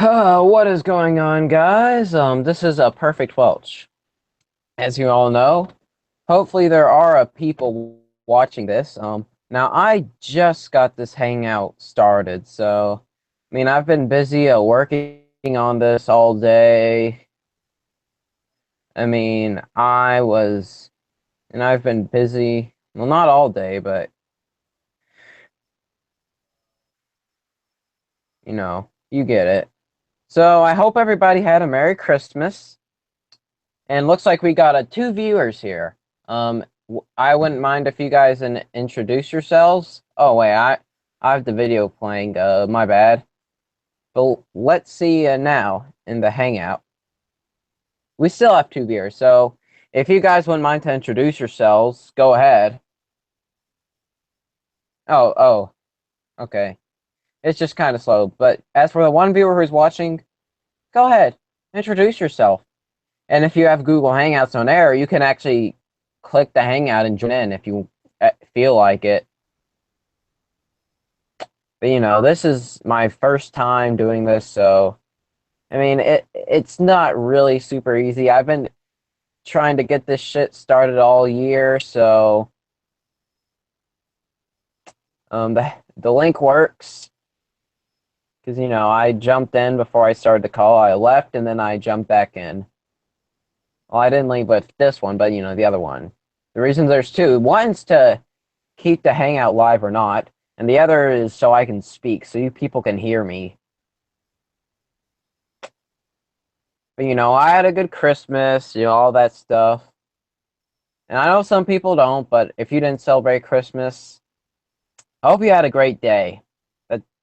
What is going on, guys? This is a Perfect Welch. As you all know, hopefully there are people watching this. Now I just got this hangout started, so I mean I've been busy working on this all day. I mean I've been busy. Well, not all day, but you get it. So I hope everybody had a Merry Christmas. And looks like we got two viewers here. I wouldn't mind if you guys introduce yourselves. Oh wait, I have the video playing. My bad. But let's see now in the Hangout. We still have two viewers, so if you guys wouldn't mind to introduce yourselves, go ahead. Oh, okay. It's just kind of slow. But as for the one viewer who's watching, go ahead, introduce yourself. And if you have Google Hangouts on air, you can actually click the Hangout and join in if you feel like it. But this is my first time doing this, so I mean, it's not really super easy. I've been trying to get this shit started all year, so the link works because I jumped in before I started the call. I left and then I jumped back in. Well, I didn't leave with this one, but the other one. The reason there's two. One's to keep the Hangout live or not, and the other is so I can speak, so you people can hear me. But I had a good Christmas, all that stuff. And I know some people don't, but if you didn't celebrate Christmas, I hope you had a great day.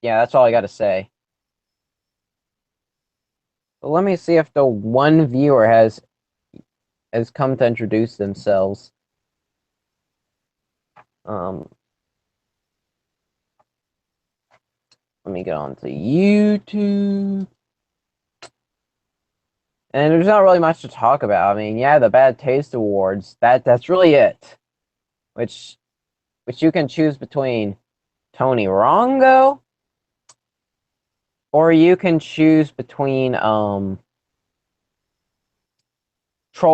Yeah, that's all I got to say. But let me see if the one viewer has come to introduce themselves. Um, Let me get on to YouTube. And there's not really much to talk about. I mean, yeah, the Bad Taste Awards. That's really it. Which you can choose between Tony Rongo, or you can choose between Troll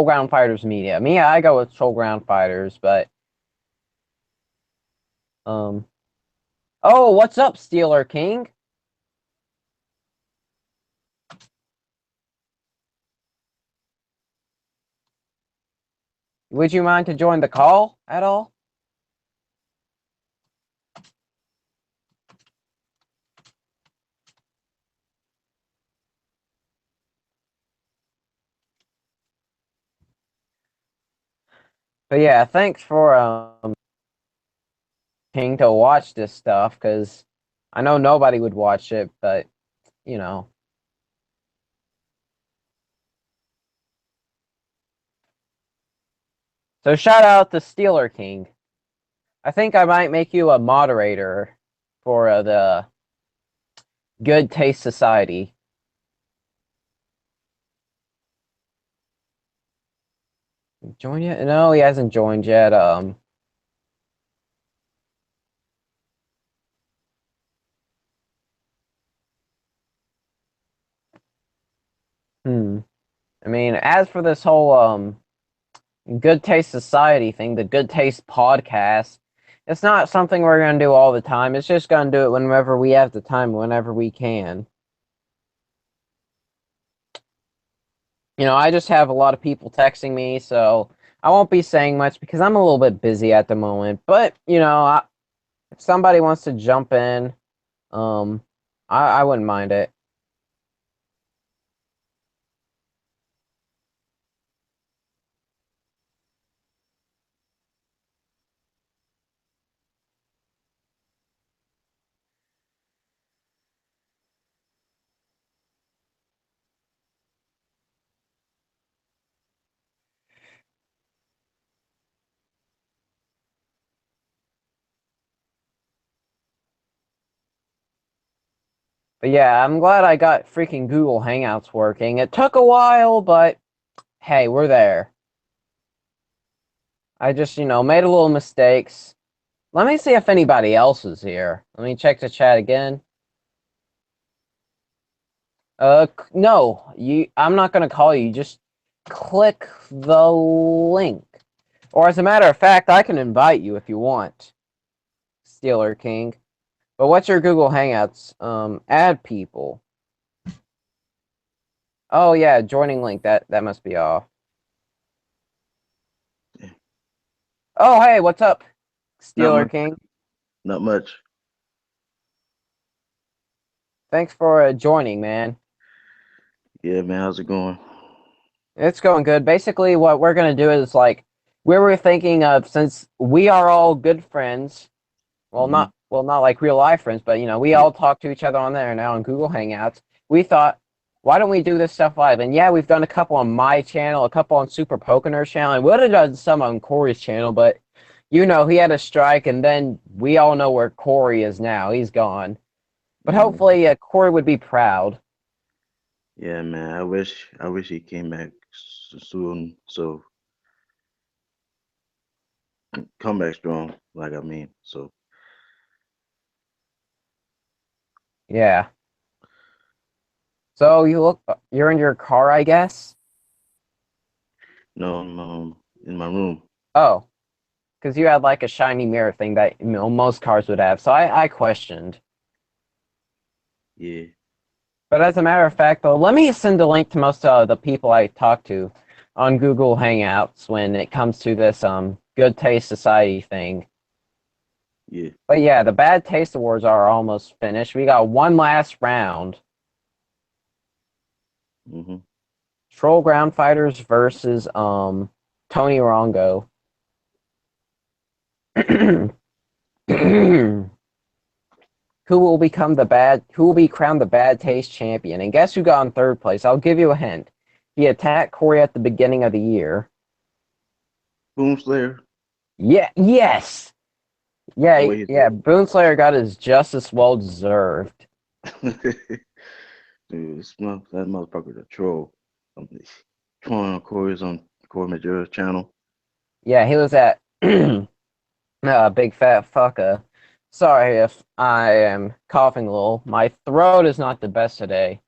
Ground Fighters Media. Me, I go with Troll Ground Fighters, but um oh, what's up, Steeler King? Would you mind to join the call at all? But yeah, thanks for King to watch this stuff because I know nobody would watch it, but you know. So shout out to Steeler King. I think I might make you a moderator for the Good Taste Society. Join yet? No, he hasn't joined yet. Hmm. I mean, as for this whole Good Taste Society thing, the Good Taste podcast, it's not something we're gonna do all the time. It's just gonna do it whenever we have the time, whenever we can. I just have a lot of people texting me, so I won't be saying much because I'm a little bit busy at the moment. But if somebody wants to jump in, um, I wouldn't mind it. But yeah, I'm glad I got freaking Google Hangouts working. It took a while, but hey, we're there. I just, made a little mistakes. Let me see if anybody else is here. Let me check the chat again. No, I'm not gonna call you. Just click the link. Or as a matter of fact, I can invite you if you want, Steeler King. But what's your Google Hangouts? Add people. Oh yeah, joining link. That must be off. Yeah. Oh hey, what's up, Not Steeler much. King? Not much. Thanks for joining, man. Yeah, man. How's it going? It's going good. Basically, what we're gonna do is like we were thinking of, since we are all good friends. Hmm. Well, not like real life friends, but we Yeah. all talk to each other on there now on Google Hangouts. We thought, why don't we do this stuff live? And yeah, we've done a couple on my channel, a couple on Super Pokener's channel, and we would have done some on Corey's channel, but he had a strike, and then we all know where Corey is now. He's gone. But Hmm. hopefully, Corey would be proud. Yeah, man. I wish he came back soon. So come back strong. Like I mean. So Yeah. So you're in your car, I guess. no, I'm in my room. Oh, because you had like a shiny mirror thing that most cars would have. So I questioned. Yeah. But as a matter of fact, though, let me send a link to most of the people I talk to on Google Hangouts when it comes to this Good Taste Society thing. Yeah. But yeah, the Bad Taste Awards are almost finished. We got one last round. Hmm. Troll Ground Fighters versus Tony Rongo. Who will be crowned the Bad Taste champion? And guess who got in third place? I'll give you a hint. He attacked Corey at the beginning of the year. Boom Slayer. Yeah, yes. Oh Yeah, wait. yeah. Boonslayer got his justice well deserved. Dude, that motherfucker's a troll. I'm trolling on Corey's on Corey Majura's channel. Yeah, he was at big fat fucker. Sorry if I am coughing a little. My throat is not the best today.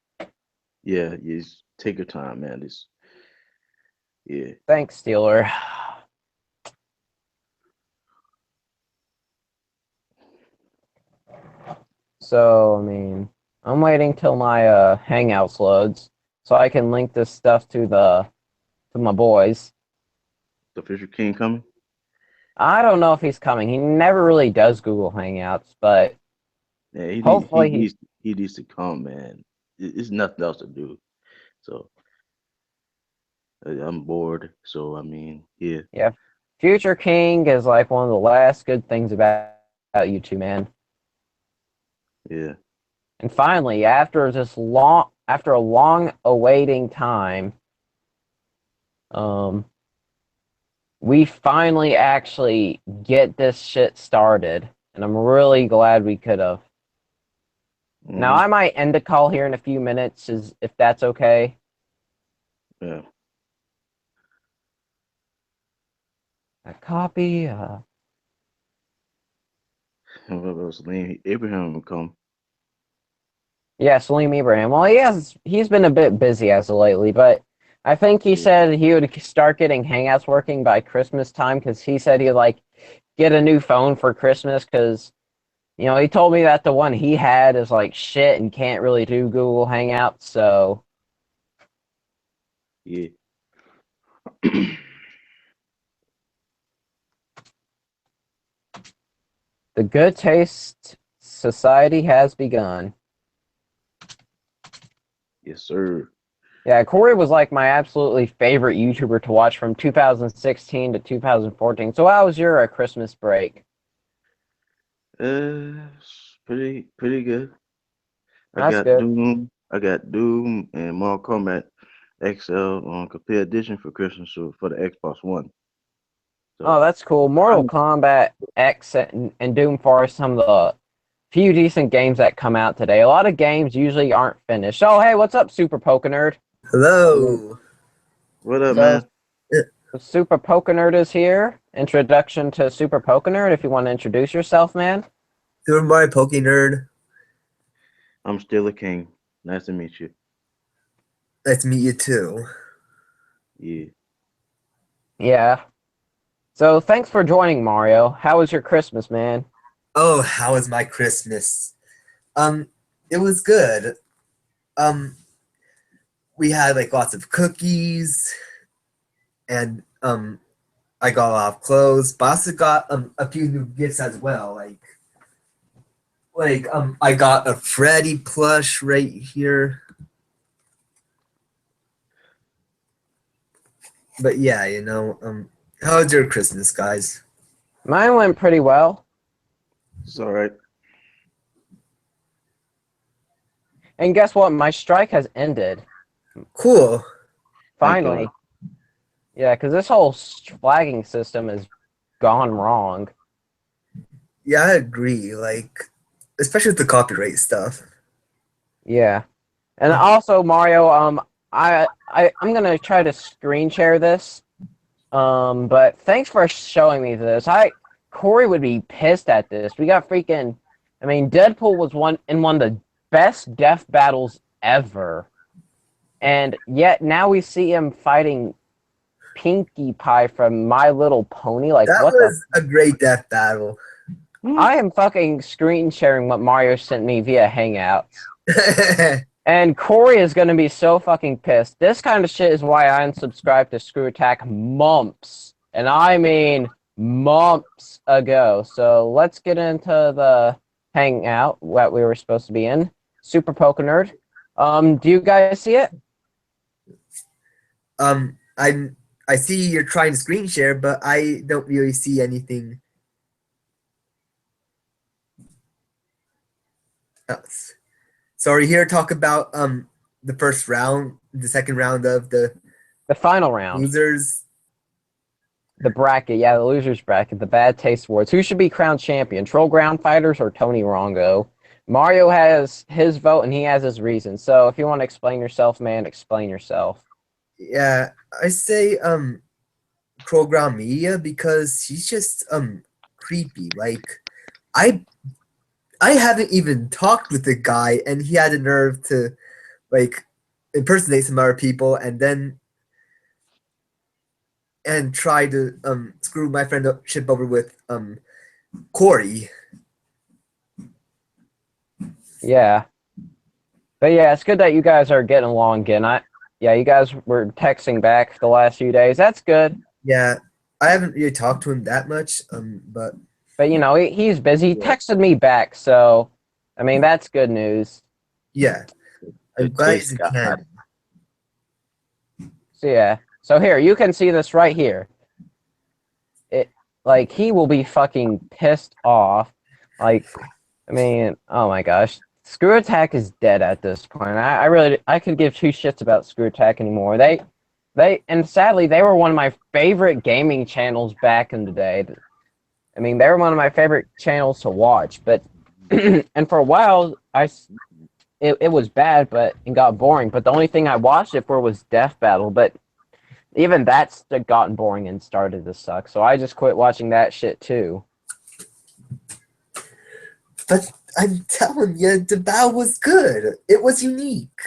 Yeah, you just take your time, man. This yeah. Thanks, Steeler. So, I mean, I'm waiting till my Hangouts loads so I can link this stuff to my boys. The Fisher King coming? I don't know if he's coming. He never really does Google Hangouts, but Yeah, hopefully he. he needs to come, man. It's nothing else to do. So I'm bored. So I mean, yeah, Yeah, Future King is like one of the last good things about you two, man. yeah. And finally, after a long awaiting time, um, we finally actually get this shit started, and I'm really glad we could have. Now Hmm. I might end the call here in a few minutes, if that's okay. Yeah. A copy. What else? Abraham will come. Yeah, Salim Ibrahim. Well, he's been a bit busy as of lately, but I think he Yeah, said he would start getting Hangouts working by Christmas time because he said he'd like get a new phone for Christmas because he told me that the one he had is like shit and can't really do Google Hangouts. So yeah. the Good Taste Society has begun. Yes, sir. Yeah, Corey was like my absolutely favorite YouTuber to watch from 2016 to 2014. So how was your Christmas break? It's pretty good. That's good. I got Doom and Mortal Kombat XL on Complete Edition for Christmas for the Xbox One. Oh, So that's cool. Mortal Kombat X and Doom Force, some of the few decent games that come out today. A lot of games usually aren't finished. Oh, hey, what's up, Super Poke Nerd? Hello. what up, So, man? Yeah, Super Poke Nerd is here. Introduction to Super Poke Nerd. If you want to introduce yourself, man. Super Mario Poke Nerd. I'm still a king. Nice to meet you. Nice to meet you too. Yeah. Yeah. So thanks for joining, Mario. How was your Christmas, man? Oh, how was my Christmas? Um, it was good. Um, we had like lots of cookies, and I got a lot of clothes, but I also got a few new gifts as well. I got a Freddy plush right here. But yeah, how was your Christmas, guys? Mine went pretty well. It's all right. And guess what? My strike has ended. Cool. Thank God. Finally. Yeah, because this whole flagging system has gone wrong. Yeah, I agree. Especially with the copyright stuff. Yeah. And also, Mario, I'm gonna try to screen share this. But thanks for showing me this. Corey would be pissed at this. We got freaking, I mean, Deadpool was one of the best death battles ever, and yet now we see him fighting Pinkie Pie from My Little Pony. Like, That what the? was a great death battle. I am fucking screen sharing what Mario sent me via Hangouts. And Corey is gonna be so fucking pissed. This kind of shit is why I unsubscribed to Screw Attack months, and I mean months ago. So let's get into the hangout that we were supposed to be in. Super Poke Nerd. Do you guys see it? I see you're trying to screen share, but I don't really see anything else. So are you here to talk about the first round, the second round of the The final round. losers? The bracket, yeah, the losers bracket, the Bad Taste Awards. Who should be crowned champion? Troll Ground Fighters or Tony Rongo? Mario has his vote and he has his reasons. So if you want to explain yourself, man, explain yourself. Yeah, I say Program Media because he's just creepy. I I haven't even talked with the guy and he had the nerve to like impersonate some other people and try to screw my friendship over with Corey. Yeah. But yeah, it's good that you guys are getting along again. Yeah, you guys were texting back the last few days. That's good. Yeah, I haven't really talked to him that much, but But you know, he's busy. He Yeah. texted me back, so I mean that's good news. yeah, I'm Good glad taste, he's a God. can. So yeah. So here, you can see this right here. Like he will be fucking pissed off. Like, I mean, oh my gosh. Screw Attack is dead at this point. I could give two shits about Screw Attack anymore. And sadly they were one of my favorite gaming channels back in the day. I mean, they were one of my favorite channels to watch, but and for a while it was bad, but it got boring. But the only thing I watched it for was Death Battle, but even that's gotten boring and started to suck. So I just quit watching that shit too. But I'm telling you, the battle was good. It was unique.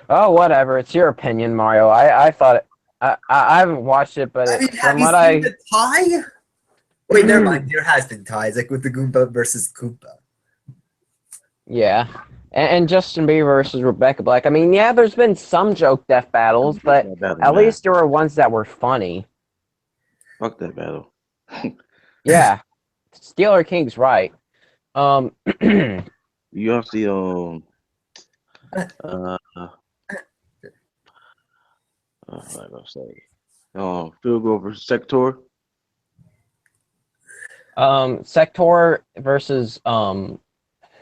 Oh, whatever. It's your opinion, Mario. I thought it, I haven't watched it, but I mean, have from you what seen the tie? Wait, never mind. There has been ties, like with the Goomba versus Koopa. yeah. And Justin Bieber versus Rebecca Black. I mean, yeah, there's been some joke death battles, but That battle, at man. least there were ones that were funny. Fuck that battle. Yeah. Steeler King's right. You also what I gonna say? Field goal versus Sector. Sector versus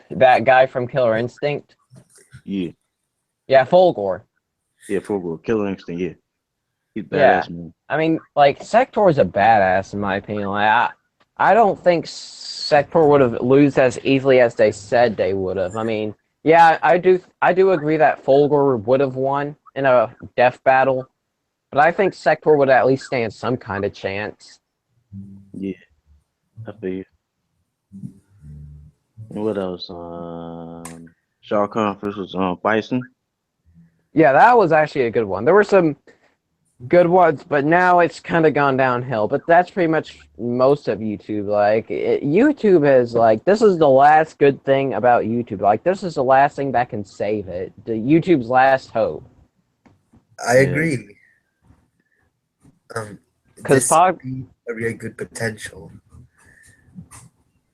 that guy from Killer Instinct. Yeah. Yeah, Fulgore. Yeah, field goal. Killer Instinct, yeah. He's Yeah. badass, man. I mean, like Sector is a badass in my opinion. Like, I don't think Sector would have lose as easily as they said they would have. I mean, yeah, I do agree that Fulgore would have won in a death battle, but I think Sector would at least stand some kind of chance. Yeah. I feel you. And what else? Shao Kahn versus Bison. Yeah, that was actually a good one. There were some good ones, but now it's kind of gone downhill. But that's pretty much most of YouTube. Like YouTube is like this is the last good thing about YouTube. Like this is the last thing that can save it. The YouTube's last hope. I Yeah. agree. Um, Because this would be a really good potential.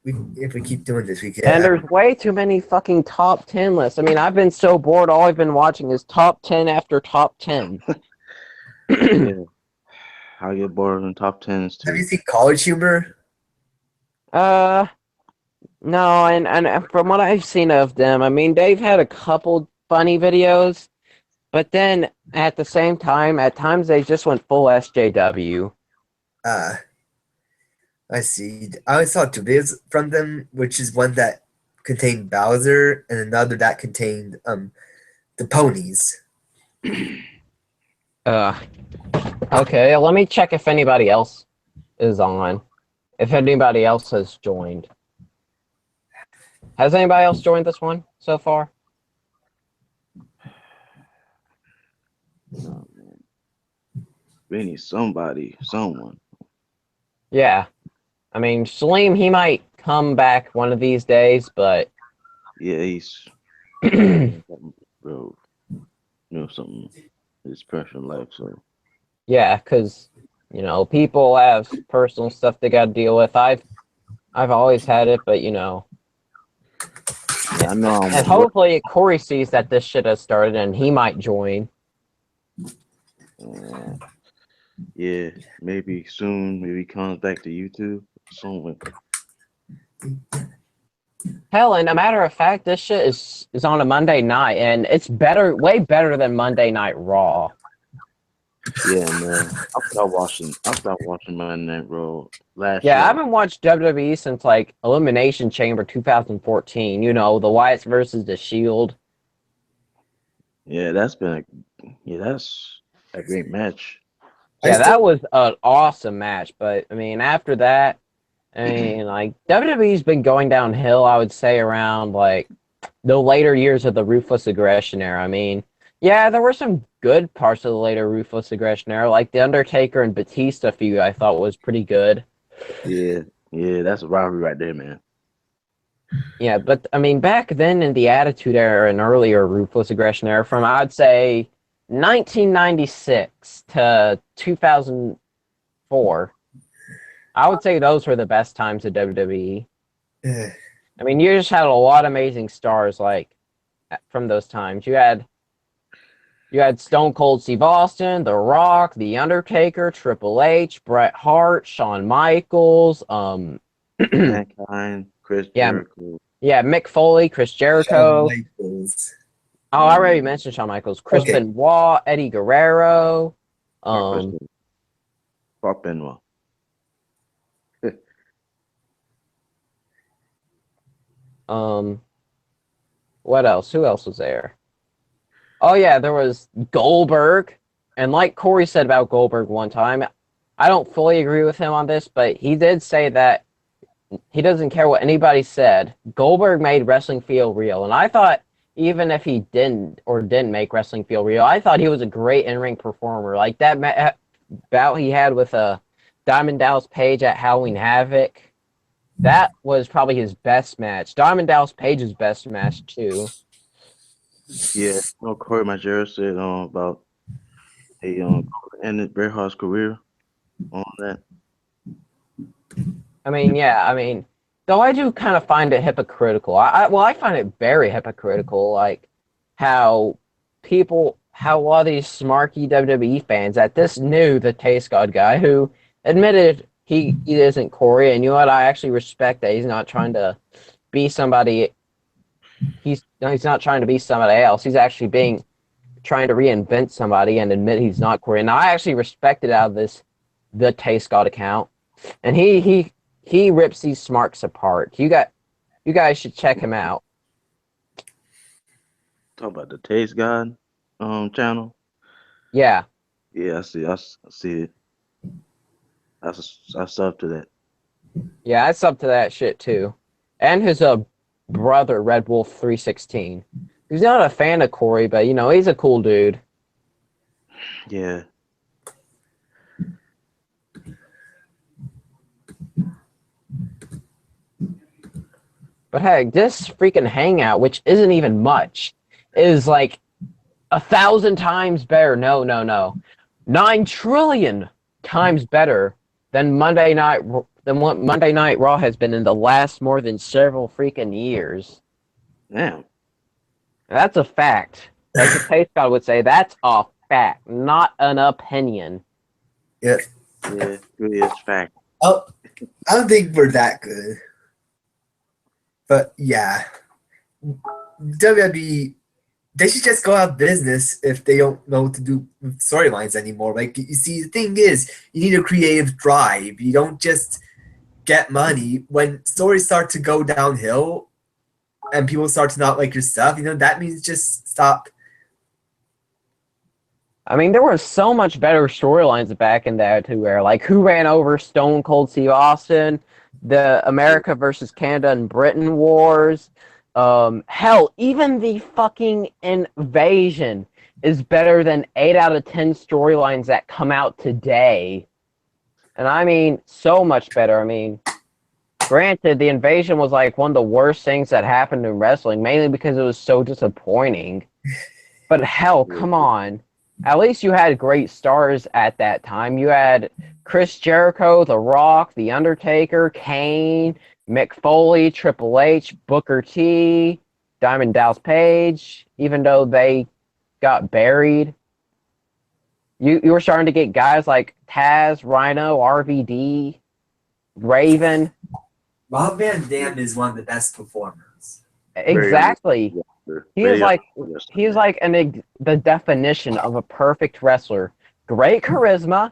If we keep doing this, we can and have. there's way too many fucking top 10 lists. I mean, I've been so bored. All I've been watching is top 10 after top 10. Yeah. I get bored in top tens Have you too. seen College Humor? Uh, no, and from what I've seen of them, I mean, they've had a couple funny videos, but then at the same time, at times they just went full SJW. Uh, I see. I only saw two videos from them, which is one that contained Bowser and another that contained the ponies. Uh, okay, let me check if anybody else is on. If anybody else has joined. Has anybody else joined this one so far? Oh, man. We need someone. Yeah. I mean, Salim, he might come back one of these days, but Yeah, he's bro, something his personal life. So yeah, because people have personal stuff they got to deal with. I've always had it, but yeah, I know and hopefully Corey sees that this shit has started and he might join. Yeah, maybe soon. Maybe he comes back to YouTube soon. Hell, and a matter of fact, this shit is on a Monday night, and it's better, way better than Monday Night Raw. Yeah, man. I stopped watching Monday Night Raw last Yeah, I year. haven't watched WWE since like Elimination Chamber 2014. The Wyatts versus the Shield. Yeah, that's a great match. Yeah, that was an awesome match. But I mean, after that, I mean, like WWE's been going downhill. I would say around like the later years of the Ruthless Aggression era. I mean, yeah, there were some good parts of the later Ruthless Aggression era, like the Undertaker and Batista feud. I thought was pretty good. Yeah, that's a rivalry right there, man. Yeah, but I mean, back then in the Attitude Era and earlier Ruthless Aggression era, from I'd say 1996 to 2004, I would say those were the best times of WWE. I mean, you just had a lot of amazing stars like from those times. You had Stone Cold Steve Austin, The Rock, The Undertaker, Triple H, Bret Hart, Shawn Michaels, Mankind, Chris Jericho. Yeah, Mick Foley, Chris Jericho. I already mentioned Shawn Michaels. Chris Benoit, Eddie Guerrero. Mark Benoit. What else? Who else was there? Oh yeah, there was Goldberg. And like Corey said about Goldberg one time, I don't fully agree with him on this, but he did say that he doesn't care what anybody said. Goldberg made wrestling feel real. And I thought even if he didn't make wrestling feel real, I thought he was a great in-ring performer. Like that bout he had with Diamond Dallas Page at Halloween Havoc, that was probably his best match. Diamond Dallas Page's best match too. Yeah, Corey Majera said about he ended Bret Hart's career on that. I mean, though I do kind of find it hypocritical. I find it very hypocritical, like how a lot of these smarky WWE fans that this knew the Taste God guy who admitted he isn't Corey, and you know what? I actually respect that he's not trying to be somebody. He's not trying to be somebody else. He's actually trying to reinvent somebody and admit he's not Corey. And I actually respect it out of the Taste God account, and he rips these smarks apart. You guys should check him out. Talk about the Taste God channel. Yeah. Yeah, I see it. I sub to that. Yeah, I sub to that shit too. And his brother, Red Wolf 316. He's not a fan of Corey, but you know, he's a cool dude. Yeah. But heck, this freaking hangout, which isn't even much, is like 1,000 times better. No. 9 trillion times better than what Monday Night Raw has been in the last more than several freaking years. Damn. That's a fact. Like the Taste God would say, that's a fact, not an opinion. Yeah. Yeah, it really is fact. Oh, I don't think we're that good. But yeah, WWE, they should just go out of business if they don't know what to do with storylines anymore. Like, you see, the thing is, you need a creative drive. You don't just get money. When stories start to go downhill and people start to not like your stuff, you know, that means just stop. I mean, there were so much better storylines back in the Attitude Era. Like, who ran over Stone Cold Steve Austin, the America versus Canada and Britain wars. Hell, even the fucking Invasion is better than 8 out of 10 storylines that come out today. And I mean, so much better. I mean, granted, the Invasion was like one of the worst things that happened in wrestling, mainly because it was so disappointing. But hell, come on. At least you had great stars at that time. You had Chris Jericho, The Rock, The Undertaker, Kane, Mick Foley, Triple H, Booker T, Diamond Dallas Page, even though they got buried. You were starting to get guys like Taz, Rhino, RVD, Raven. Rob Van Dam is one of the best performers. Exactly. He is like the definition of a perfect wrestler. Great charisma,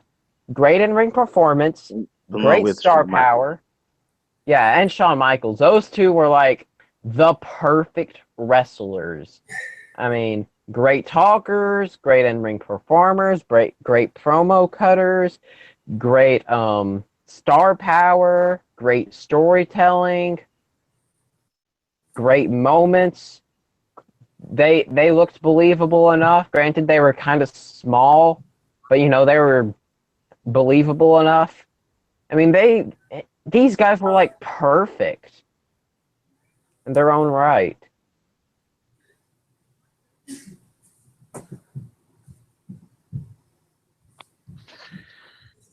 great in-ring performance, great star power. Yeah, and Shawn Michaels. Those two were like the perfect wrestlers. I mean, great talkers, great in-ring performers, great promo cutters, great star power, great storytelling, great moments. They looked believable enough. Granted, they were kind of small, but you know, they were believable enough. I mean, these guys were like perfect in their own right.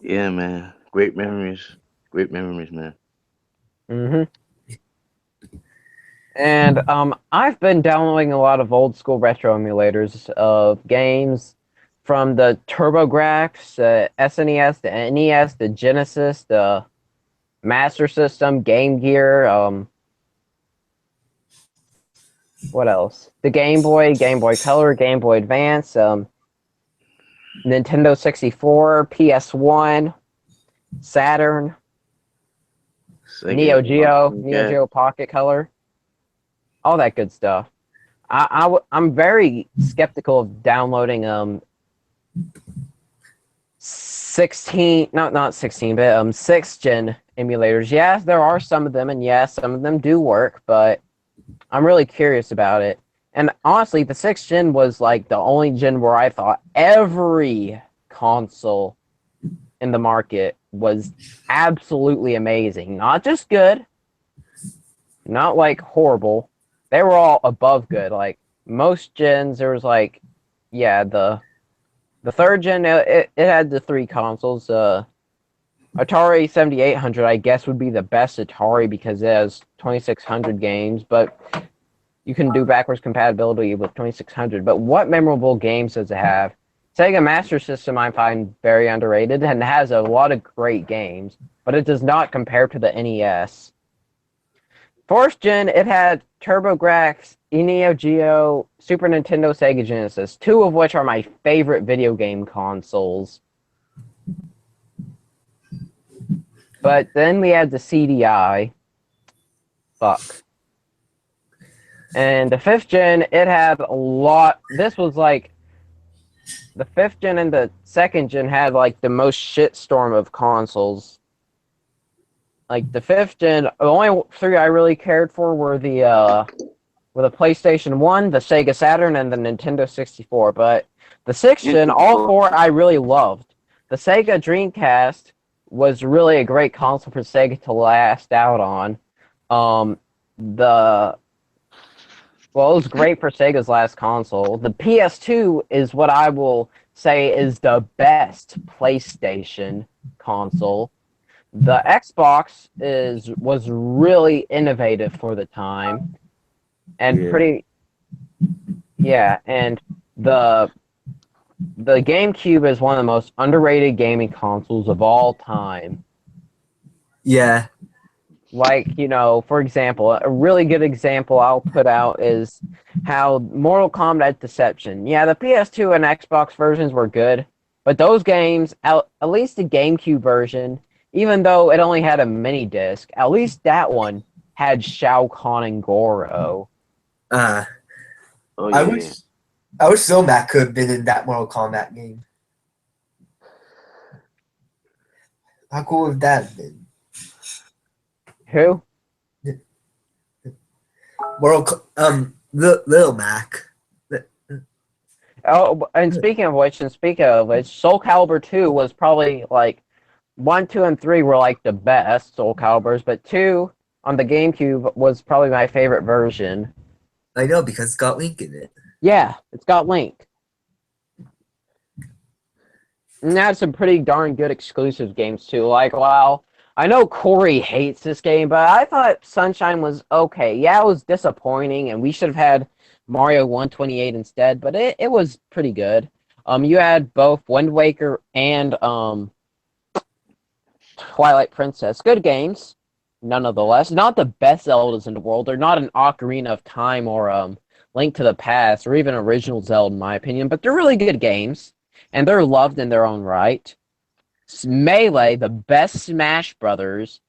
Yeah, man. Great memories. Great memories, man. Mm-hmm. And I've been downloading a lot of old school retro emulators of games from the TurboGrafx, SNES, the NES, the Genesis, the Master System, Game Gear, what else? The Game Boy, Game Boy Color, Game Boy Advance, Nintendo 64, PS1, Saturn, Neo Geo Pocket Color. All that good stuff. I'm very skeptical of downloading 16 not 16-bit 6th gen emulators. Yes, there are some of them, and yes, some of them do work, but I'm really curious about it. And honestly, the 6th gen was like the only gen where I thought every console in the market was absolutely amazing. Not just good, not like horrible. They were all above good. Like most gens, there was like, yeah, the 3rd gen, it had the 3 consoles. Atari 7800, I guess, would be the best Atari because it has 2600 games, but you can do backwards compatibility with 2600. But what memorable games does it have? Sega Master System I find very underrated and has a lot of great games, but it does not compare to the NES. 4th gen, it had TurboGrafx, Neo Geo, Super Nintendo, Sega Genesis, 2 of which are my favorite video game consoles. But then we had the CDI. Fuck. And the 5th gen, it had a lot. This was like the 5th gen and the 2nd gen had like the most shitstorm of consoles. Like the 5th gen, the only 3 I really cared for were the with a PlayStation 1, the Sega Saturn, and the Nintendo 64. But the 6th gen, all four I really loved. The Sega Dreamcast was really a great console for Sega to last out on. Well, it was great for Sega's last console. The PS2 is what I will say is the best PlayStation console. The Xbox was really innovative for the time, and and the GameCube is one of the most underrated gaming consoles of all time. Yeah. Like, for example, a really good example I'll put out is how Mortal Kombat Deception. Yeah, the PS2 and Xbox versions were good, but those games, at least the GameCube version, even though it only had a mini disc, at least that one had Shao Kahn and Goro. Oh, I wish Zomac could have been in that Mortal Kombat game. How cool would that have been? Who? Little Mac. Oh, and speaking of which, Soul Calibur 2 was probably like 1, 2, and 3 were like the best Soul Caliburs, but 2 on the GameCube was probably my favorite version. I know, because it's got Link in it. Yeah, it's got Link. And that's some pretty darn good exclusive games too. Like, wow, I know Corey hates this game, but I thought Sunshine was okay. Yeah, it was disappointing, and we should have had Mario 128 instead, but it was pretty good. You had both Wind Waker and Twilight Princess. Good games, nonetheless. Not the best Zeldas in the world. They're not an Ocarina of Time or Link to the Past or even original Zelda, in my opinion, but they're really good games, and they're loved in their own right. Melee, the best Smash Brothers.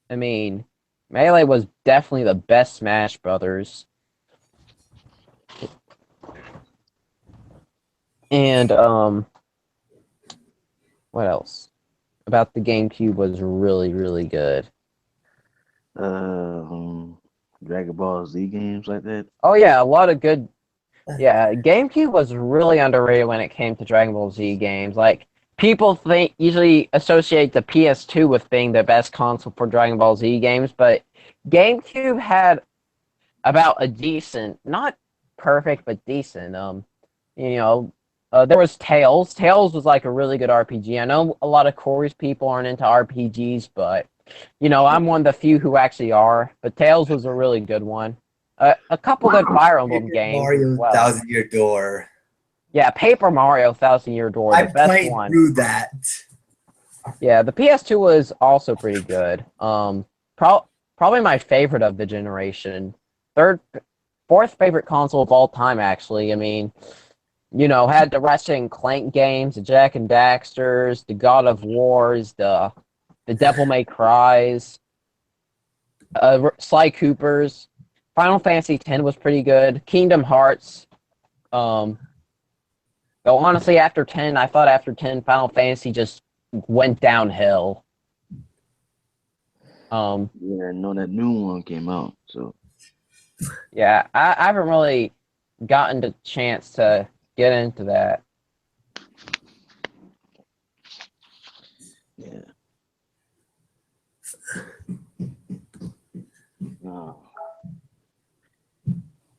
I mean, Melee was definitely the best Smash Brothers. And, what else about the GameCube was really, really good? Dragon Ball Z games like that. Oh, yeah, a lot of good. Yeah, GameCube was really underrated when it came to Dragon Ball Z games. Like, people usually associate the PS2 with being the best console for Dragon Ball Z games, but GameCube had about a decent, not perfect, but decent. There was Tails. Tails was like a really good RPG. I know a lot of Corey's people aren't into RPGs, but I'm one of the few who actually are. But Tails was a really good one. A couple good Fire Emblem games. Mario as well. Thousand Year Door. Yeah, Paper Mario Thousand Year Door, the best played one. through that. Yeah, the PS2 was also pretty good. Probably my favorite of the generation. Fourth favorite console of all time, actually. I mean, had the Ratchet and Clank games, the Jak and Daxters, the God of Wars, the Devil May Cries, Sly Coopers. Final Fantasy X was pretty good. Kingdom Hearts. Though honestly, I thought after 10, Final Fantasy just went downhill. Yeah, no, that new one came out, so. Yeah, I haven't really gotten the chance to get into that. Yeah.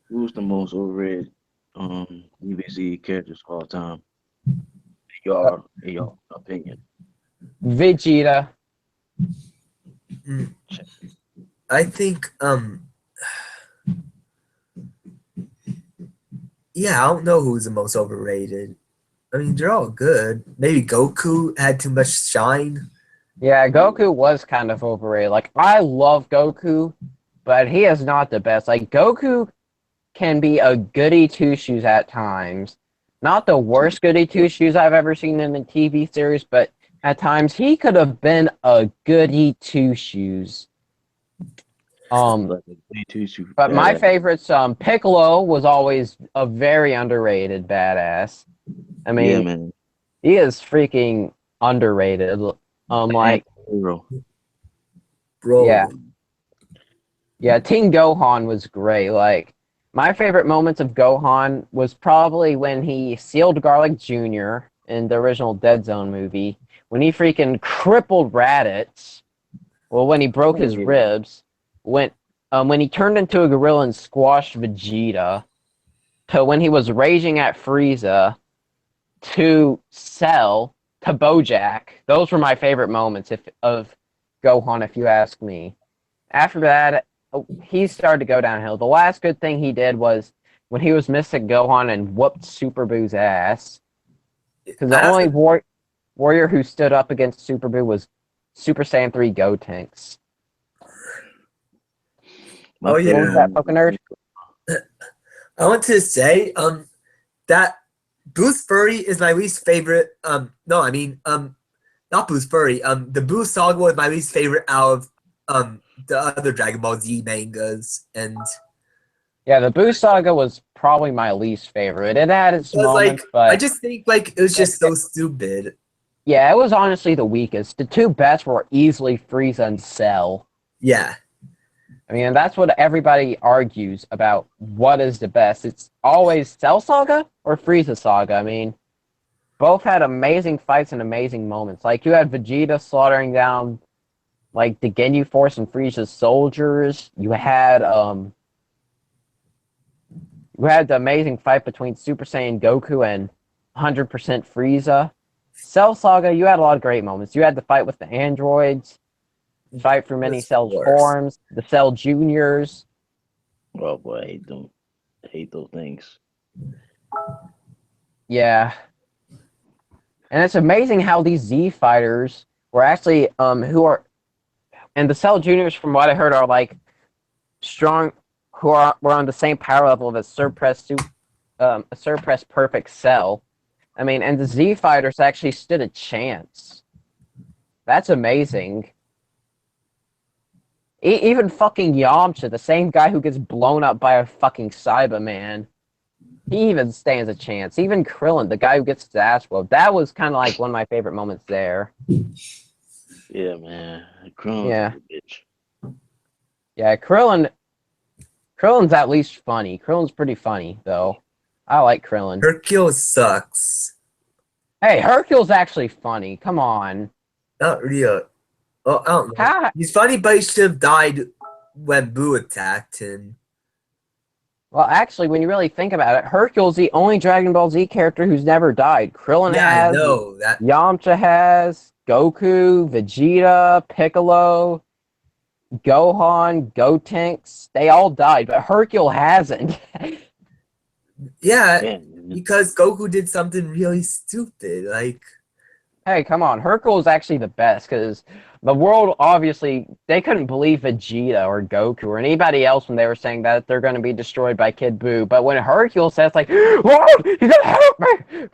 Who's the most overrated DBZ characters of all time? In your opinion. Vegeta. I think yeah, I don't know who's the most overrated. I mean, they're all good. Maybe Goku had too much shine. Yeah, Goku was kind of overrated. Like, I love Goku, but he is not the best. Like, Goku can be a goody two-shoes at times. Not the worst goody two-shoes I've ever seen in a TV series, but at times he could have been a goody two-shoes. But my favorites, Piccolo was always a very underrated badass. I mean, yeah, man. He is freaking underrated. Like, Bro. Bro. Yeah. Yeah, Teen Gohan was great. Like, my favorite moments of Gohan was probably when he sealed Garlic Jr. in the original Dead Zone movie, when he freaking crippled Raditz, well, when he broke his Yeah. ribs, when he turned into a gorilla and squashed Vegeta, to when he was raging at Frieza, to Cell, to Bojack. Those were my favorite moments of Gohan, if you ask me. After that, he started to go downhill. The last good thing he did was when he was Mystic Gohan and whooped Super Boo's ass. Because the only warrior who stood up against Super Boo was Super Saiyan 3 Gotenks. My Oh, yeah. What was that, Pokenerd? I want to say that Boo's Furry is my least favorite. No, I mean not Boo's Furry. The Boo Saga is my least favorite out of the other Dragon Ball Z mangas, and Yeah, the Boo Saga was probably my least favorite. It had its it was moments, like but I just think like it was just so stupid. yeah, it was honestly the weakest. The two best were easily Frieza and Cell. Yeah, I mean, and that's what everybody argues about what is the best. It's always Cell Saga or Frieza Saga. I mean, both had amazing fights and amazing moments. Like, you had Vegeta slaughtering down, like, the Ginyu Force and Frieza's soldiers. You had the amazing fight between Super Saiyan Goku and 100% Frieza. Cell Saga, you had a lot of great moments. You had the fight with the androids, fight through many Of Cell course. forms, the Cell Juniors. Oh boy, I hate them. I hate those things. Yeah. And it's amazing how these Z fighters were actually and the Cell Juniors, from what I heard, are like strong, were on the same power level as a Surpress Perfect Cell. I mean, and the Z fighters actually stood a chance. That's amazing. Even fucking Yamcha, the same guy who gets blown up by a fucking Cyberman, he even stands a chance. Even Krillin, the guy who gets his ass whooped, that was kind of like one of my favorite moments there. Yeah, man. Kron's Yeah. a bitch. Yeah, Krillin's at least funny. Krillin's pretty funny, though. I like Krillin. Hercule sucks. Hey, Hercule's actually funny. Come on. Not real. Oh, I don't know. How? He's funny, but he should have died when Boo attacked him. Well, actually, when you really think about it, Hercule's the only Dragon Ball Z character who's never died. Krillin Yeah, I has, know that. Yamcha has, Goku, Vegeta, Piccolo, Gohan, Gotenks. They all died, but Hercule hasn't. Yeah, Man, because Goku did something really stupid. Like, Hey, come on. Hercule is actually the best because the world, obviously, they couldn't believe Vegeta or Goku or anybody else when they were saying that they're going to be destroyed by Kid Buu. But when Hercule says, like, "Whoa, you gotta help me!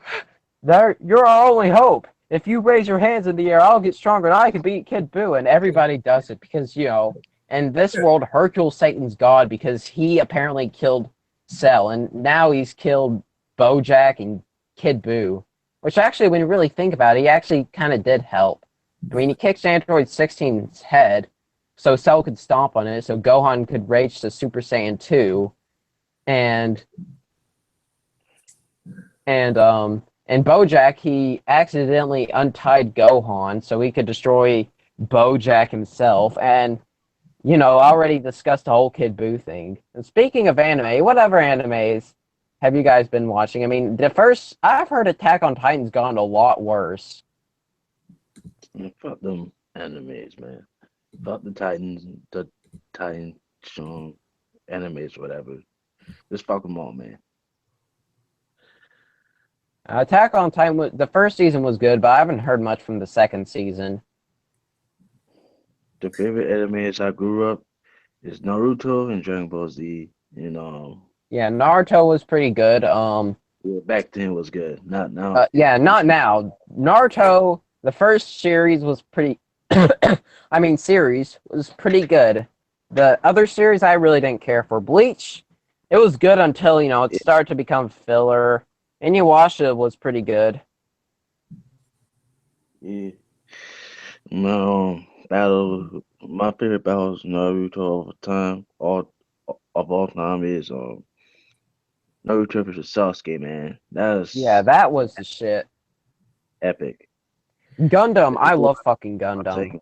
You're our only hope. If you raise your hands in the air, I'll get stronger and I can beat Kid Buu." And everybody does it because, in this world, Hercule's Satan's god because he apparently killed Cell. And now he's killed Bojack and Kid Buu. Which actually, when you really think about it, he actually kind of did help. I mean, he kicks Android 16's head so Cell could stomp on it, so Gohan could rage to Super Saiyan 2, and Bojack, he accidentally untied Gohan so he could destroy Bojack himself, and I already discussed the whole Kid Buu thing. And speaking of anime, what other animes have you guys been watching? I mean, I've heard Attack on Titan's gone a lot worse. fuck them animes, man. Fuck the Titan animes, whatever. Just fuck them all, man. Attack on Titan, the first season was good, but I haven't heard much from the second season. The favorite animes I grew up is Naruto and Dragon Ball Z. Yeah, Naruto was pretty good. Yeah, back then was good. Not now. Yeah, not now. Naruto, the first series was pretty. Series was pretty good. The other series I really didn't care for. Bleach, it was good until it started to become filler. Inuyasha was pretty good. Yeah. No, battle. My favorite battles Naruto of time, all of all time is Naruto versus Sasuke. Man, that Yeah, is that was the shit. epic. Gundam, I People love fucking are Gundam. taking-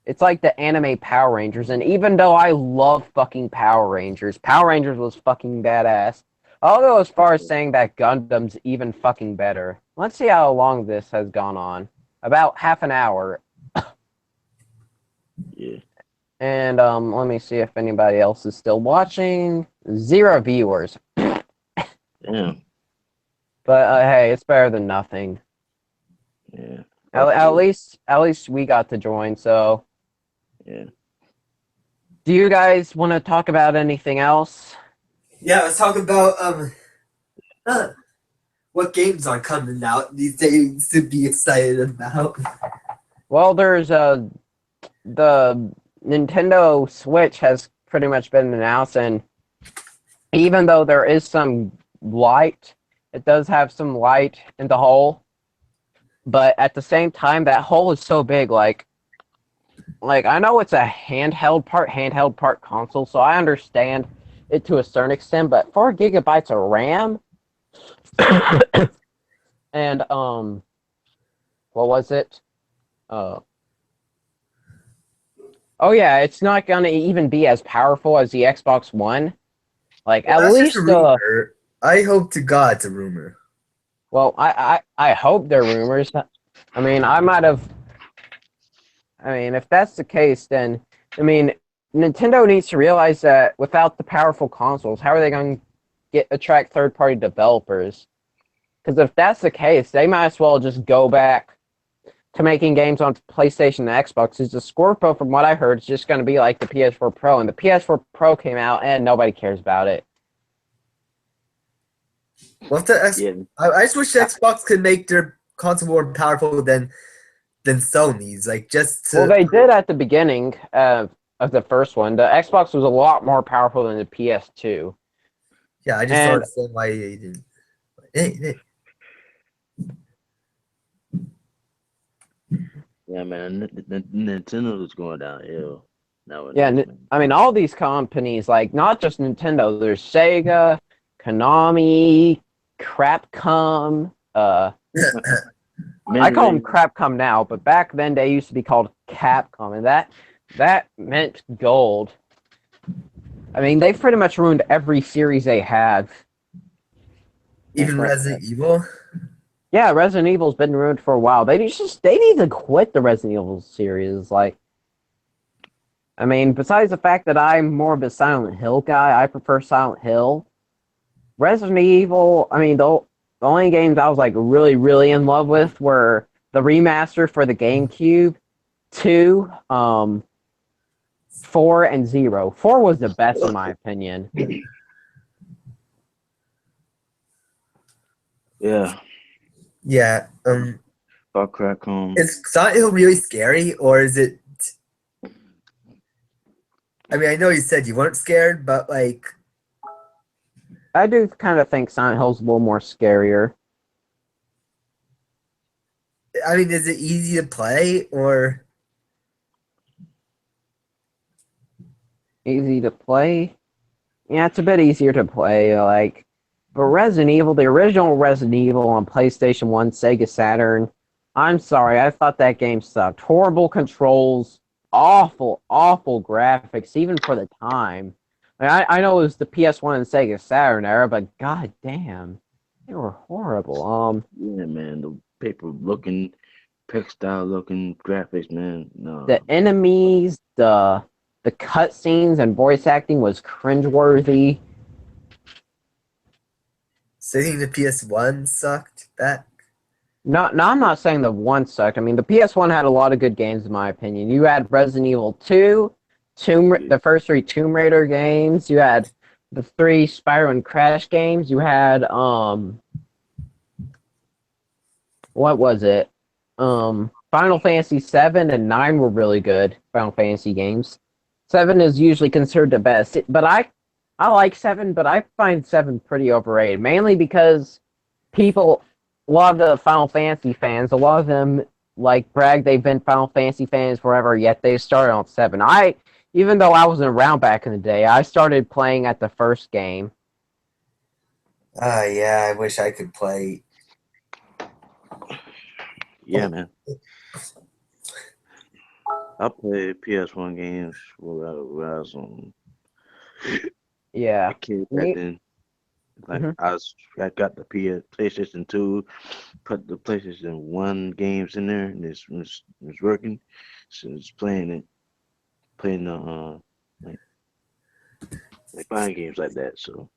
It's like the anime Power Rangers, and even though I love fucking Power Rangers was fucking badass. I'll go as far as saying that Gundam's even fucking better. Let's see how long this has gone on. About half an hour. Yeah, And let me see if anybody else is still watching. 0 viewers. damn. But hey, it's better than nothing. Yeah, At least we got to join, so yeah. do you guys want to talk about anything else? Yeah, let's talk about uh, what games are coming out these days to be excited about. Well, there's the Nintendo Switch has pretty much been announced, and even though there is some light, it does have some light in the hole. But at the same time, that hole is so big, like I know it's a handheld part console, so I understand it to a certain extent, but 4 gigabytes of RAM and what was it? Oh yeah, it's not gonna even be as powerful as the Xbox One. Like Well, at that's just a least rumor. I hope to God it's a rumor. well, I hope they're rumors. I mean, if that's the case, then I mean, Nintendo needs to realize that without the powerful consoles, how are they going to attract third-party developers? Because if that's the case, they might as well just go back to making games on PlayStation and Xbox. Because the Scorpio, from what I heard, is just going to be like the PS4 Pro, and the PS4 Pro came out and nobody cares about it. What's the X? Yeah, I just wish the Xbox could make their console more powerful than Sony's. Like just to. Well, they did at the beginning of the first one. The Xbox was a lot more powerful than the PS2. Yeah, I just don't And understand why they didn't. Hey, yeah, man. Nintendo is going downhill nowadays. yeah, Man. I mean, all these companies, like not just Nintendo, there's Sega, Konami, Crapcom. I call them Crapcom now, but back then they used to be called Capcom, and that meant gold. I mean, they've pretty much ruined every series they have. even Resident Evil. Yeah, Resident Evil's been ruined for a while. They need to quit the Resident Evil series. Like, I mean, besides the fact that I'm more of a Silent Hill guy, I prefer Silent Hill. Resident Evil, I mean, the only games I was like really, really in love with were the remaster for the GameCube, 2, 4, and 0. 4 was the best in my opinion. Yeah, Yeah. Far Cry Home. Is Silent Hill really scary, or is it? I mean, I know you said you weren't scared, but like, I do kind of think Silent Hill's a little more scarier. I mean, is it easy to play, or? Easy to play? Yeah, it's a bit easier to play. Like, but Resident Evil, the original Resident Evil on PlayStation 1, Sega Saturn, I'm sorry, I thought that game sucked. Horrible controls, awful, awful graphics, even for the time. I know it was the PS1 and Sega Saturn era, but god damn, they were horrible. Yeah, man. The paper looking, textile looking graphics, man. No. The enemies, the cutscenes and voice acting was cringeworthy. So you think the PS1 sucked back? No, I'm not saying the one sucked. I mean, the PS1 had a lot of good games, in my opinion. You had Resident Evil 2, the first 3 Tomb Raider games. You had the 3 Spyro and Crash games. You had what was it? Final Fantasy 7 and 9 were really good Final Fantasy games. 7 is usually considered the best, but I like 7, but I find 7 pretty overrated, mainly because a lot of the Final Fantasy fans, a lot of them like brag they've been Final Fantasy fans forever, yet they started on 7. Even though I wasn't around back in the day, I started playing at the first game. Yeah, I wish I could play. Yeah, man. I played PS1 games when I was Yeah. a kid back Me- then. Like Mhm. I got the PlayStation 2, put the PlayStation 1 games in there, and it's working. So it's playing the like buying games like that. So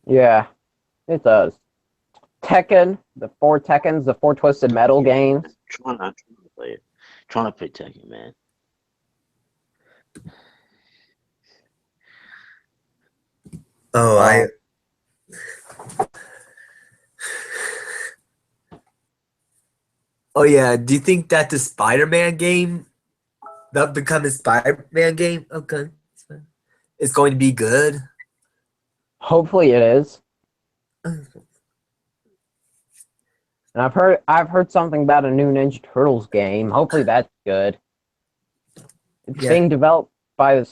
Yeah, it does. Tekken, the four Tekkens, the four Twisted Metal games. trying to play it, trying to play Tekken, man. Oh, I. Oh yeah. Do you think that the Spider-Man game, the upcoming Spider-Man game, is going to be good? Hopefully it is. And I've heard something about a new Ninja Turtles game. Hopefully that's good. It's Yeah. being developed by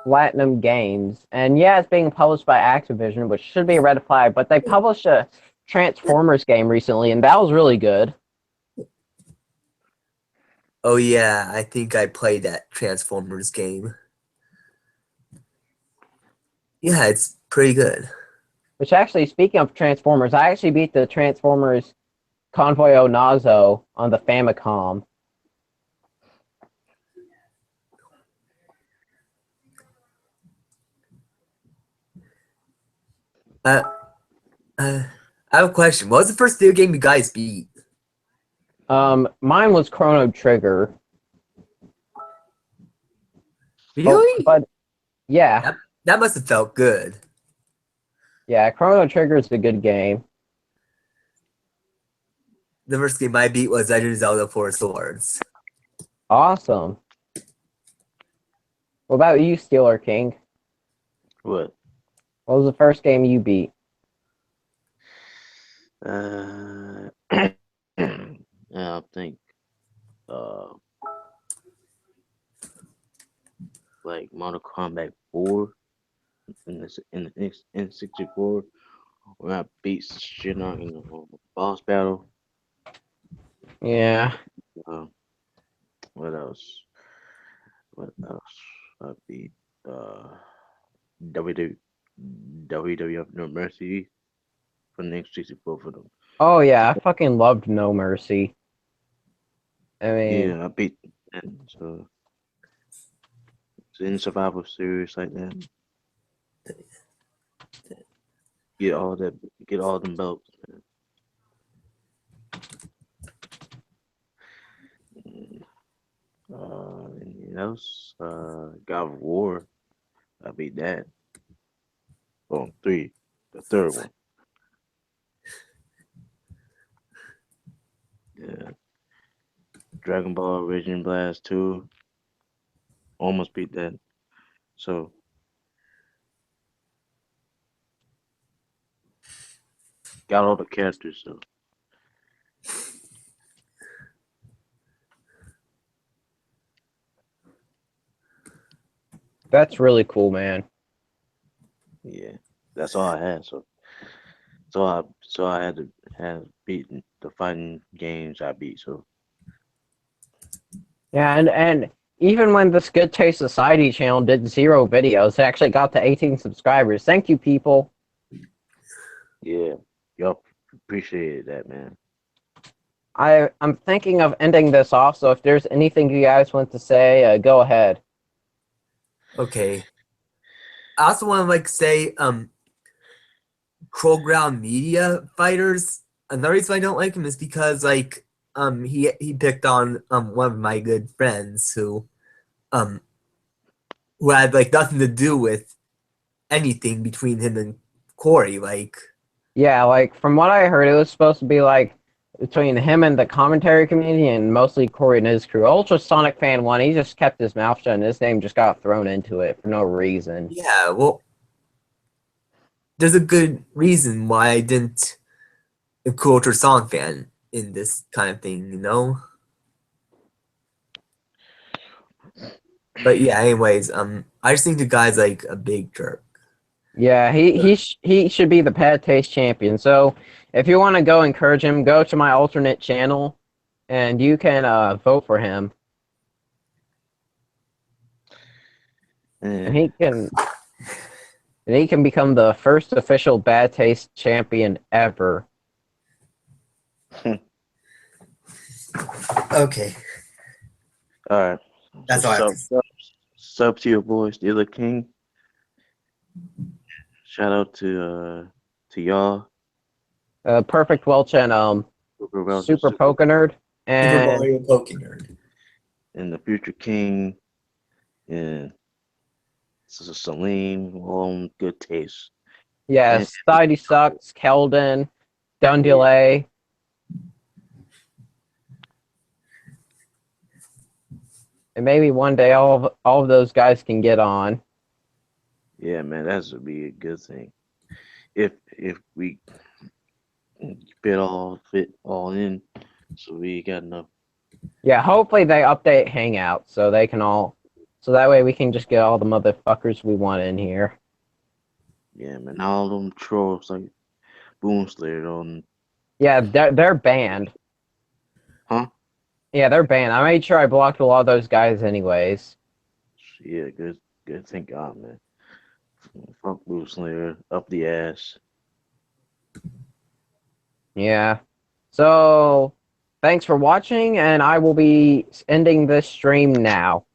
Platinum Games, and yeah, it's being published by Activision, which should be a red flag. But they published a Transformers game recently, and that was really good. Oh yeah, I think I played that Transformers game. Yeah, it's pretty good. Which actually, speaking of Transformers, I actually beat the Transformers Convoy o Nazo on the Famicom. Uh, I have a question. What was the first video game you guys beat? Mine was Chrono Trigger. Really? But yeah, That must have felt good. yeah, Chrono Trigger is a good game. The first game I beat was Legend of Zelda 4 Swords. Awesome. What about you, Steeler King? What? What was the first game you beat? Yeah, I think like Mortal Kombat 4 in the N64 where I beat Shinnok in the boss battle. Yeah. What else? What else? I beat WWF No Mercy for the N64 for them. Oh yeah, I fucking loved No Mercy. I mean, Yeah, I beat that. So it's in survival series like that. Get all them belts, man. Anything else? God of War. I beat that. Oh, 3. The third one. Yeah. Dragon Ball Origin Blast 2. Almost beat that. So got all the characters, so that's really cool, man. yeah. That's all I had. So I had to have beaten the fighting games I beat. So Yeah, and even when this Good Taste Society channel did 0 videos, it actually got to 18 subscribers. Thank you, people. yeah, y'all appreciated that, man. I'm thinking of ending this off, so if there's anything you guys want to say, go ahead. Okay. I also want to say, Crow Ground Media Fighters. Another reason I don't like him is because he picked on one of my good friends who had like nothing to do with anything between him and Corey. Yeah, like from what I heard, it was supposed to be like between him and the commentary community, and mostly Corey and his crew. Ultrasonic Fan 1, he just kept his mouth shut, and his name just got thrown into it for no reason. Yeah, well, there's a good reason why I didn't include Ultra Song Fan in this kind of thing, you know? But yeah, anyways, I just think the guy's like a big jerk. Yeah, he should be the Bad Taste champion. So if you want to go encourage him, go to my alternate channel, and you can vote for him, and And he can become the first official Bad Taste champion ever. Okay, all right. that's all I have to say. Sub to your boy, Steeler King. Shout out to y'all. Perfect Welch and Super Poker Nerd, Super and Mario Poke Nerd. And the Future King. And Celine, all in good taste. yeah, And- Society Sucks, Keldon, Done Delay. And maybe one day all of those guys can get on. Yeah, man, that would be a good thing. If we fit all in, so we got enough. Yeah, hopefully they update Hangout so they can all, so that way we can just get all the motherfuckers we want in here. Yeah, man, all them trolls like Boom Slayer on. Yeah, they're banned. Huh? Yeah, they're banned. I made sure I blocked a lot of those guys anyways. Yeah, good. Thank God, man. Fuck Boom Slayer up the ass. Yeah. So, thanks for watching, and I will be ending this stream now.